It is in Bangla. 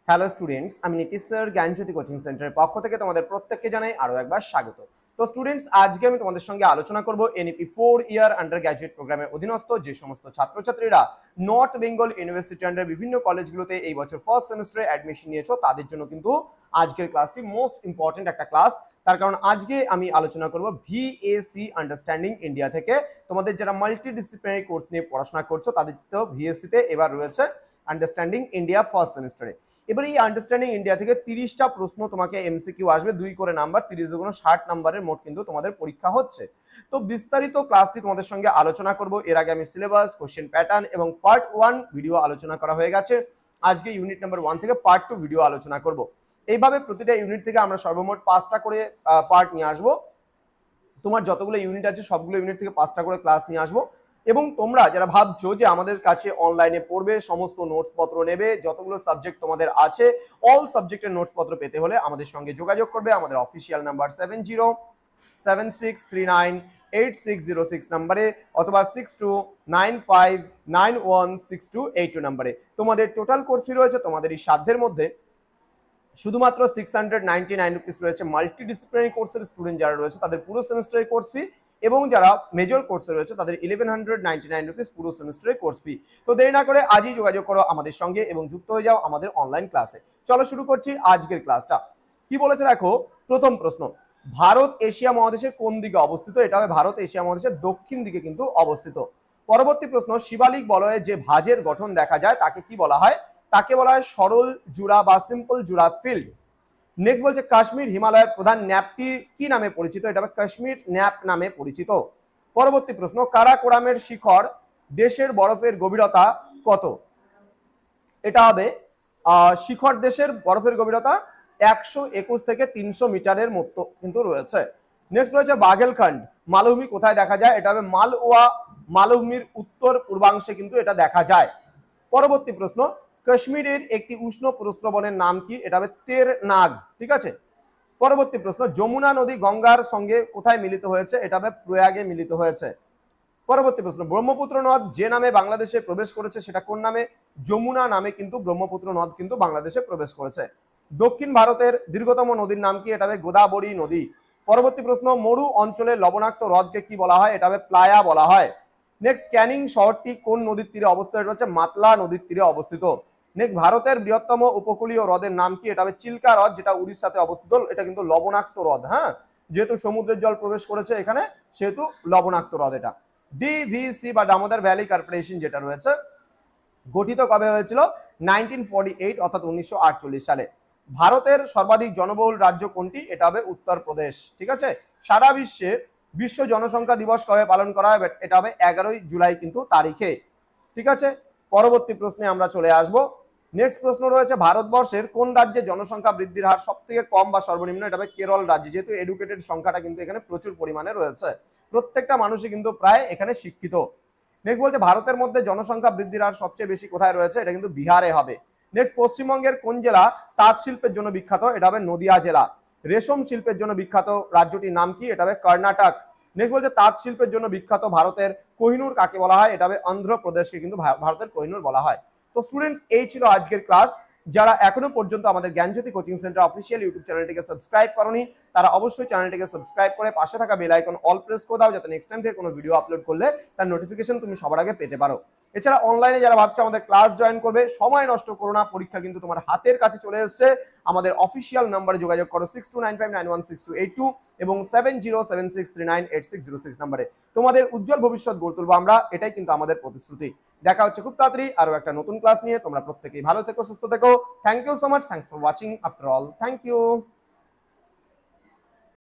হ্যালো স্টুডেন্টস, আমি নীতিশ স্যার জ্ঞানজ্যোতি কোচিং সেন্টারের পক্ষ থেকে তোমাদের প্রত্যেককে জানাই আরো একবার স্বাগত। তো স্টুডেন্টস, আজকে আমি তোমাদের সঙ্গে আলোচনা করব এনইপি 4 ইয়ার আন্ডার গ্র্যাজুয়েট প্রোগ্রামের অধীনস্থ যে সমস্ত ছাত্রছাত্রীরা নর্থ বেঙ্গল ইউনিভার্সিটি আন্ডার বিভিন্ন কলেজগুলোতে এই বছর ফার্স্ট সেমিস্টারে অ্যাডমিশন নিয়েছো তাদের জন্য কিন্তু আজকের ক্লাসটি মোস্ট ইম্পর্টেন্ট একটা ক্লাস। তার কারণ আজকে আমি আলোচনা করব ভিএসি আন্ডারস্ট্যান্ডিং ইন্ডিয়া থেকে। তোমাদের যারা মাল্টি ডিসিপ্লিনারি কোর্স নিয়ে পড়াশোনা করছো তাদের তো ভিএসসি তে এবার রয়েছে আন্ডারস্ট্যান্ডিং ইন্ডিয়া ফার্স্ট সেমিস্টারে। এবার এই আন্ডারস্ট্যান্ডিং ইন্ডিয়া থেকে 30টা প্রশ্ন তোমাকে এমসিকিউ আসবে, 2 করে নাম্বার, 30 দুগুণ 60 নাম্বারের মোট কিন্তু তোমাদের পরীক্ষা হচ্ছে। তো বিস্তারিত ক্লাসটি তোমাদের সঙ্গে আলোচনা করব। এর আগে আমি সিলেবাস, কোশ্চেন প্যাটার্ন এবং পার্ট 1 ভিডিও আলোচনা করা হয়ে গেছে। আজকে ইউনিট নাম্বার 1 থেকে পার্ট 2 ভিডিও আলোচনা করব। এইভাবে প্রতিটা ইউনিট থেকে আমরা সর্বমোট 5টা করে পার্ট নিয়ে আসবো। তোমার যতগুলো ইউনিট আছে সবগুলো ইউনিট থেকে 5টা করে ক্লাস নিয়ে আসবো। এবং তোমরা যারা ভাবছো যে আমাদের কাছে অনলাইনে পড়বে, সমস্ত নোটস পত্র নেবে, যতগুলো সাবজেক্ট তোমাদের আছে অল সাবজেক্টের নোটস পত্র পেতে হলে আমাদের সঙ্গে যোগাযোগ করবে। আমাদের অফিসিয়াল নাম্বার 7076398606 নাম্বারে অথবা 6295916282 নাম্বারে। তোমাদের টোটাল কোর্স ফি রয়েছে তোমাদের এই সাধ্যের মধ্যে শুধুমাত্র 699 রুপিস রয়েছে মাল্টিডিসিপ্লিনারি কোর্সের স্টুডেন্ট যারা রয়েছে তাদের পুরো সেমিস্টারের কোর্স ফি, এবং যারা মেজর কোর্সে রয়েছে তাদের 1199 রুপিস পুরো সেমিস্টারের কোর্স ফি। তো দেরি না করে আজই যোগাযোগ করো আমাদের সঙ্গে এবং যুক্ত হয়ে যাও আমাদের অনলাইন ক্লাসে। চলো শুরু করছি আজকের ক্লাসটা। কি বলেছে দেখো, প্রথম প্রশ্ন, ভারত এশিয়া মহাদেশের কোন দিকে অবস্থিত? এটা হবে ভারত এশিয়া মহাদেশের দক্ষিণ দিকে কিন্তু অবস্থিত। পরবর্তী প্রশ্ন, শিবালিক বলয়ে যে ভাঁজের গঠন দেখা যায় তাকে কি বলা হয়? তাকে বলা হয় সরল জুড়া বা সিম্পল জুড়া ফিল্ড। নেক্সট বলছে কাশ্মীর হিমালয়ের প্রধান ন্যাপটি কি নামে পরিচিত? এটা হবে কাশ্মীর ন্যাপ নামে পরিচিত। পরবর্তী প্রশ্ন, কারাকোরামের শিখর দেশের বরফের গভীরতা কত? এটা হবে শিখর দেশের বরফের গভীরতা 121 থেকে 300 মিটারের মতো কিন্তু রয়েছে। নেক্সট রয়েছে বাঘেলখন্ড মালভূমি কোথায় দেখা যায়? এটা হবে মালওয়া মালভূমির উত্তর পূর্বাংশে কিন্তু এটা দেখা যায়। পরবর্তী প্রশ্ন, কাশ্মীরের একটি উষ্ণ প্রস্রবনের নাম কি? এটা হবে তেরনাগ। ঠিক আছে। পরবর্তী প্রশ্ন, যমুনা নদী গঙ্গার সঙ্গে কোথায় মিলিত হয়েছে? এটা হবে প্রয়াগে মিলিত হয়েছে। পরবর্তী প্রশ্ন, ব্রহ্মপুত্র নদ যে নামে বাংলাদেশে প্রবেশ করেছে সেটা কোন নামে? যমুনা নামে কিন্তু ব্রহ্মপুত্র নদ কিন্তু বাংলাদেশে প্রবেশ করেছে। দক্ষিণ ভারতের দীর্ঘতম নদীর নাম কি? এটা হবে গোদাবরী নদী। পরবর্তী প্রশ্ন, মরু অঞ্চলের লবণাক্ত হ্রদকে কি বলা হয়? এটা হবে প্লায়া বলা হয়। নেক্সট, ক্যানিং শহরটি কোন নদীর তীরে অবস্থিত? এটা হচ্ছে মাতলা নদীর তীরে অবস্থিত। নেক্সট, ভারতের বৃহত্তম উপকূলীয় হ্রদের নাম কি? এটা হবে চিল্কা হ্রদ, যেটা উড়িষ্যাতে অবস্থিত। এটা কিন্তু লবণাক্ত হ্রদ। হ্যাঁ, যেহেতু সমুদ্রের জল প্রবেশ করেছে এখানে সেহেতু লবণাক্ত হ্রদ এটা। ডিভিসি বা দামোদর ভ্যালি কর্পোরেশন যেটা রয়েছে গঠিত কবে হয়েছিল? 1948 অর্থাৎ 1948 সালে। ভারতের সর্বাধিক জনবহুল রাজ্য কোনটি? এটা হবে উত্তরপ্রদেশ। ঠিক আছে। সারা বিশ্বে বিশ্ব জনসংখ্যা দিবস কবে পালন করা হয়? এটা হবে 11 জুলাই কিন্তু তারিখে। ঠিক আছে। পরবর্তী প্রশ্নে আমরা চলে আসব। নেক্সট প্রশ্ন রয়েছে, ভারতবর্ষের কোন রাজ্যে জনসংখ্যা বৃদ্ধির হার সব থেকে কম বা সর্বনিম্ন? এটা হবে কেরল রাজ্যে, যেহেতু এডুকেটেড সংখ্যাটা কিন্তু এখানে প্রচুর পরিমাণে রয়েছে, প্রত্যেকটা মানুষই কিন্তু প্রায় এখানে শিক্ষিত। নেক্সট বলছে, ভারতের মধ্যে জনসংখ্যা বৃদ্ধির হার সবচেয়ে বেশি কোথায় রয়েছে? এটা কিন্তু বিহারে হবে। নেক্সট, পশ্চিমবঙ্গের কোন জেলা তাঁত শিল্পের জন্য বিখ্যাত? এটা হবে নদিয়া জেলা। রেশম শিল্পের জন্য বিখ্যাত রাজ্যটির নাম কি? এটা হবে কর্ণাটক। নেক্সট বলছে, তাঁত শিল্পের জন্য বিখ্যাত ভারতের কোহিনুর কাকে বলা হয়? এটা হবে অন্ধ্রপ্রদেশকে কিন্তু ভারতের কোহিনুর বলা হয়। তো স্টুডেন্টস, এই ছিল আজকের ক্লাস। যারা এখনো পর্যন্ত আমাদের জ্ঞানজ্যোতি কোচিং সেন্টার অফিসিয়াল ইউটিউব চ্যানেলটিকে সাবস্ক্রাইব করনি তারা অবশ্যই চ্যানেলটিকে সাবস্ক্রাইব করে পাশে থাকা বেল আইকন অল প্রেস করে দাও, যাতে নেক্সট টাইম থেকে কোনো ভিডিও আপলোড করলে তার নোটিফিকেশন তুমি সবার আগে পেতে পারো। এছাড়া অনলাইনে যারা ভাবছো আমাদের ক্লাস জয়েন করবে, সময় নষ্ট করো না, পরীক্ষা কিন্তু তোমার হাতের কাছে চলে এসেছে। আমাদের অফিসিয়াল নাম্বারে যোগাযোগ করো 6295916282 এবং 7076398606 নাম্বারে। তোমাদের উজ্জ্বল ভবিষ্যৎ গড়ে তুলবো আমরা, এটাই কিন্তু আমাদের প্রতিশ্রুতি। দেখা হচ্ছে খুব তাড়াতাড়ি আরো একটা নতুন ক্লাস নিয়ে। তোমরা প্রত্যেকেই ভালো থেকো, সুস্থ থেকো। Thank you so much. Thanks for watching after all. Thank you.